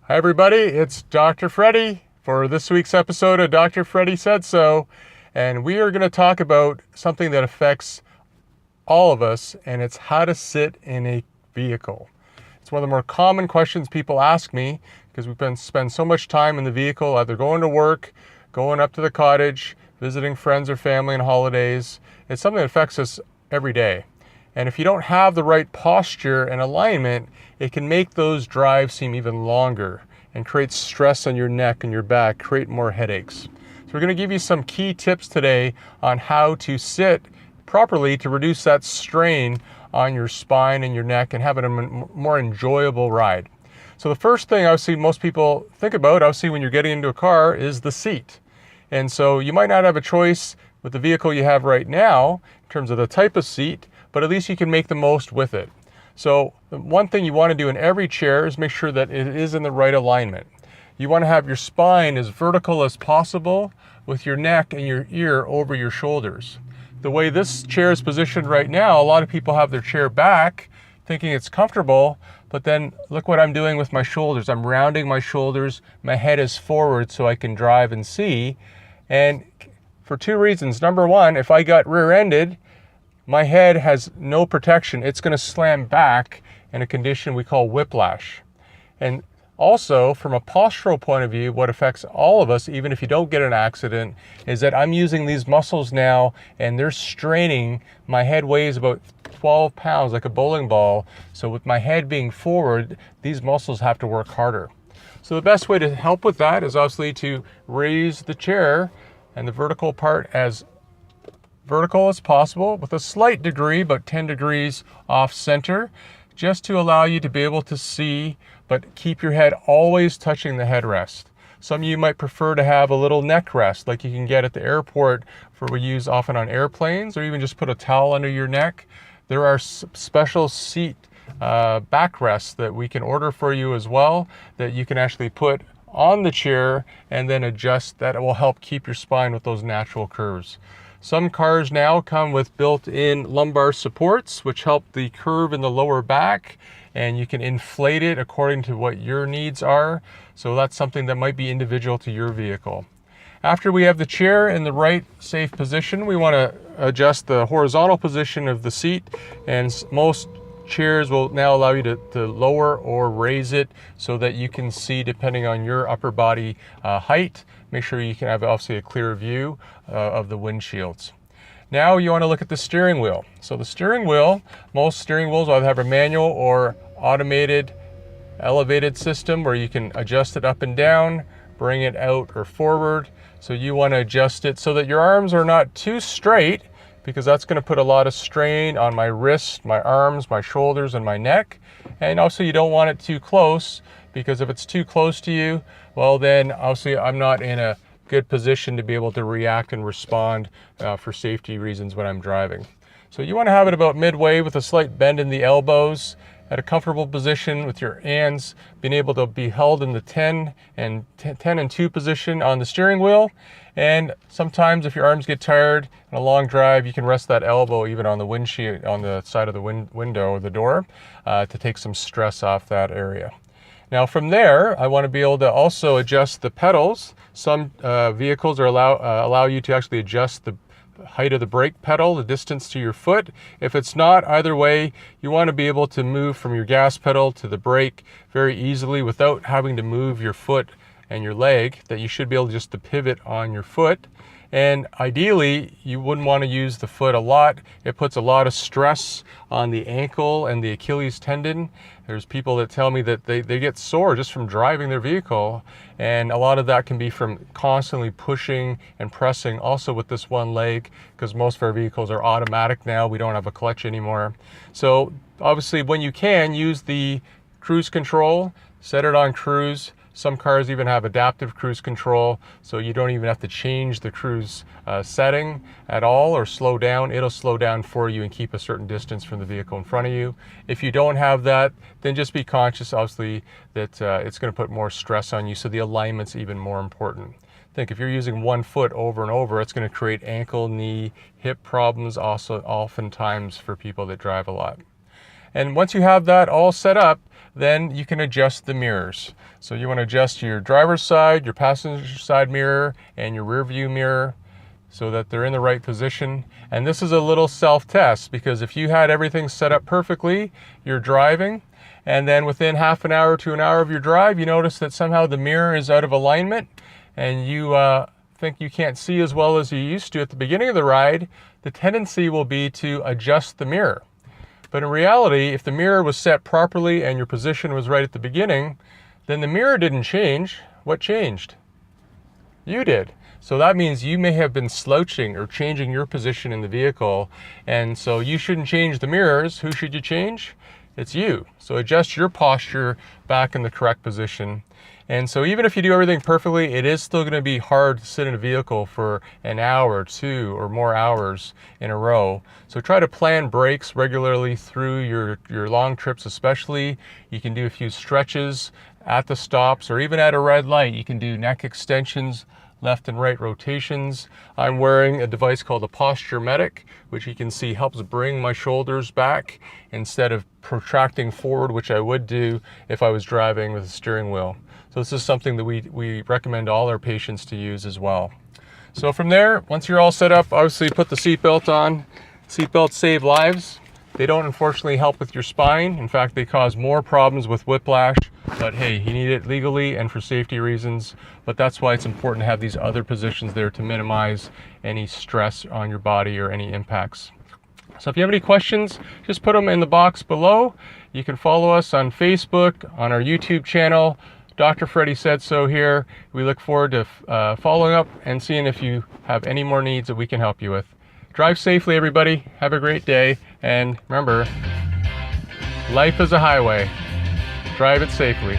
Hi everybody, it's Dr. Freddie for this week's episode of Dr. Freddie Said So, and we are going to talk about something that affects all of us, and it's how to sit in a vehicle. It's one of the more common questions people ask me because spend so much time in the vehicle, either going to work, going up to the cottage, visiting friends or family on holidays. It's something that affects us every day. And if you don't have the right posture and alignment, it can make those drives seem even longer and create stress on your neck and your back, create more headaches. So we're going to give you some key tips today on how to sit properly to reduce that strain on your spine and your neck and have it a more enjoyable ride. So the first thing obviously most people think about, obviously when you're getting into a car, is the seat. And so you might not have a choice with the vehicle you have right now in terms of the type of seat, but at least you can make the most with it. So one thing you want to do in every chair is make sure that it is in the right alignment. You want to have your spine as vertical as possible with your neck and your ear over your shoulders. The way this chair is positioned right now, a lot of people have their chair back thinking it's comfortable, but then look what I'm doing with my shoulders. I'm rounding my shoulders, my head is forward so I can drive and see. And for two reasons. Number one, if I got rear-ended, my head has no protection. It's going to slam back in a condition we call whiplash. And also, from a postural point of view, what affects all of us, even if you don't get an accident, is that I'm using these muscles now and they're straining. My head weighs about 12 pounds, like a bowling ball. So with my head being forward, these muscles have to work harder. So the best way to help with that is obviously to raise the chair and the vertical part as vertical as possible with a slight degree, about 10 degrees off center, just to allow you to be able to see, but keep your head always touching the headrest. Some of you might prefer to have a little neck rest like you can get at the airport for we use often on airplanes, or even just put a towel under your neck. There are special seat backrests that we can order for you as well that you can actually put on the chair and then adjust. That will help keep your spine with those natural curves. Some cars now come with built-in lumbar supports, which help the curve in the lower back, and you can inflate it according to what your needs are. So that's something that might be individual to your vehicle. After we have the chair in the right safe position, we want to adjust the horizontal position of the seat, and most chairs will now allow you to lower or raise it so that you can see depending on your upper body height. Make sure you can have obviously a clear view of the windshields. Now you want to look at the steering wheel. So the steering wheel, most steering wheels either have a manual or automated elevated system where you can adjust it up and down, bring it out or forward. So you want to adjust it so that your arms are not too straight, because that's going to put a lot of strain on my wrists, my arms, my shoulders, and my neck. And also you don't want it too close, because if it's too close to you, well then obviously I'm not in a good position to be able to react and respond for safety reasons when I'm driving. So you want to have it about midway with a slight bend in the elbows, at a comfortable position with your hands being able to be held in the 10 and 2 position on the steering wheel. And sometimes if your arms get tired in a long drive, you can rest that elbow even on the windshield, on the side of the window or the door, to take some stress off that area. Now from there, I want to be able to also adjust the pedals. Some vehicles allow you to actually adjust the height of the brake pedal, the distance to your foot. If it's not, either way, you want to be able to move from your gas pedal to the brake very easily without having to move your foot and your leg, that you should be able just to pivot on your foot. And ideally, you wouldn't want to use the foot a lot. It puts a lot of stress on the ankle and the Achilles tendon. There's people that tell me that they get sore just from driving their vehicle. And a lot of that can be from constantly pushing and pressing also with this one leg, because most of our vehicles are automatic now. We don't have a clutch anymore. So obviously when you can, use the cruise control, set it on cruise. Some cars even have adaptive cruise control, so you don't even have to change the cruise setting at all or slow down. It'll slow down for you and keep a certain distance from the vehicle in front of you. If you don't have that, then just be conscious, obviously, that it's going to put more stress on you, so the alignment's even more important. Think if you're using one foot over and over, it's going to create ankle, knee, hip problems also oftentimes for people that drive a lot. And once you have that all set up, then you can adjust the mirrors. So you want to adjust your driver's side, your passenger side mirror, and your rear view mirror so that they're in the right position. And this is a little self-test, because if you had everything set up perfectly, you're driving, and then within half an hour to an hour of your drive, you notice that somehow the mirror is out of alignment, and you think you can't see as well as you used to at the beginning of the ride, the tendency will be to adjust the mirror. But in reality, if the mirror was set properly and your position was right at the beginning, then the mirror didn't change. What changed? You did. So that means you may have been slouching or changing your position in the vehicle, and so you shouldn't change the mirrors. Who should you change? It's you. So adjust your posture back in the correct position. And so even if you do everything perfectly, it is still going to be hard to sit in a vehicle for an hour, 2 or more hours in a row. So try to plan breaks regularly through your long trips especially. You can do a few stretches at the stops, or even at a red light. You can do neck extensions, left and right rotations. I'm wearing a device called a Posture Medic, which you can see helps bring my shoulders back instead of protracting forward, which I would do if I was driving with a steering wheel. So this is something that we recommend all our patients to use as well. So from there, once you're all set up, obviously put the seatbelt on. Seatbelts save lives. They don't unfortunately help with your spine. In fact, they cause more problems with whiplash, but hey, you need it legally and for safety reasons. But that's why it's important to have these other positions there to minimize any stress on your body or any impacts. So if you have any questions, just put them in the box below. You can follow us on Facebook, on our YouTube channel. Dr. Freddie Said So here. We look forward to following up and seeing if you have any more needs that we can help you with. Drive safely, everybody. Have a great day. And remember, life is a highway. Drive it safely.